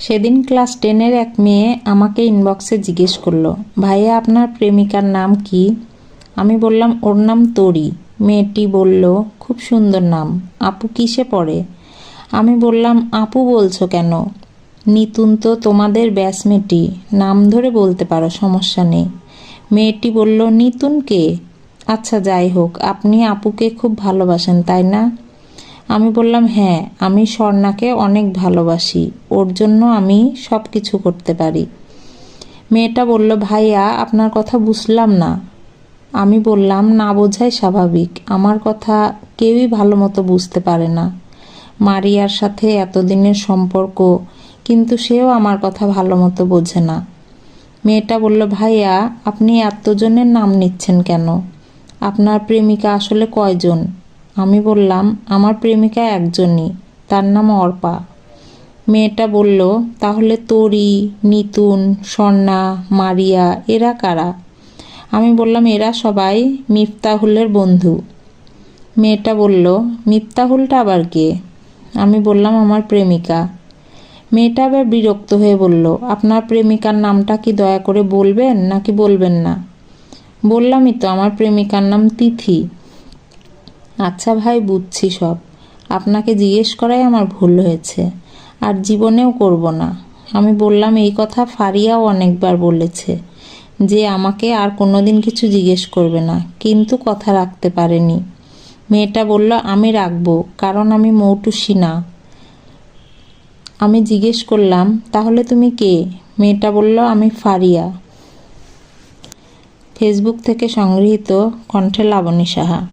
সেদিন ক্লাস 10-এর এক মেয়ে আমাকে ইনবক্সে জিজ্ঞেস করলো, ভাইয়া আপনার প্রেমিকার নাম কি? আমি বললাম ওর নাম তরি। মেয়েটি বলল, খুব সুন্দর নাম, আপু কিসে পড়ে? আমি বললাম, আপু বলছো কেন? নিতুন তো তোমাদের ব্যাচমেটই, নাম ধরে বলতে পারো, সমস্যা নেই। মেয়েটি বলল, নিতুন কে? আচ্ছা যাই হোক, আপনি আপুকে খুব ভালোবাসেন তাই না? আমি বললাম, হ্যাঁ, আমি স্বর্ণাকে অনেক ভালোবাসি, ওর জন্য আমি সব কিছু করতে পারি। মেয়েটা বলল, ভাইয়া আপনার কথা বুঝলাম না। আমি বললাম, না বোঝাই স্বাভাবিক, আমার কথা কেউই ভালো মতো বুঝতে পারে না। মারিয়ার সাথে এতদিনের সম্পর্ক, কিন্তু সেও আমার কথা ভালো মতো বোঝে না। মেয়েটা বলল, ভাইয়া আপনি এতজনের নাম নিচ্ছেন কেন? আপনার প্রেমিকা আসলে কয়জন? আমি বললাম, আমার প্রেমিকা একজনই, তার নাম অর্পা। মেয়েটা বলল, তাহলে তরি, নিতুন, স্বর্ণা, মারিয়া এরা কারা? আমি বললাম, এরা সবাই মিফতাহুলের বন্ধু। মেয়েটা বলল, মিফতাহুলটা আবার কে? আমি বললাম, আমার প্রেমিকা। মেয়েটা আবার বিরক্ত হয়ে বলল, আপনার প্রেমিকার নামটা কি দয়া করে বলবেন নাকি বলবেন না? বললামই তো, আমার প্রেমিকার নাম তিথি। আচ্ছা ভাই, বুঝছি সব, আপনাকে জিজ্ঞেস করাই আমার ভুল হয়েছে, আর জীবনেও করব না। আমি বললাম, এই কথা ফারিয়াও অনেকবার বলেছে যে আমাকে আর কোনোদিন কিছু জিজ্ঞেস করবে না, কিন্তু কথা রাখতে পারেনি। মেয়েটা বলল, আমি রাখবো, কারণ আমি মৌটুসী না। আমি জিজ্ঞেস করলাম, তাহলে তুমি কে? মেয়েটা বলল, আমি ফারিয়া। ফেসবুক থেকে সংগৃহীত, কণ্ঠে লাবণী সাহা।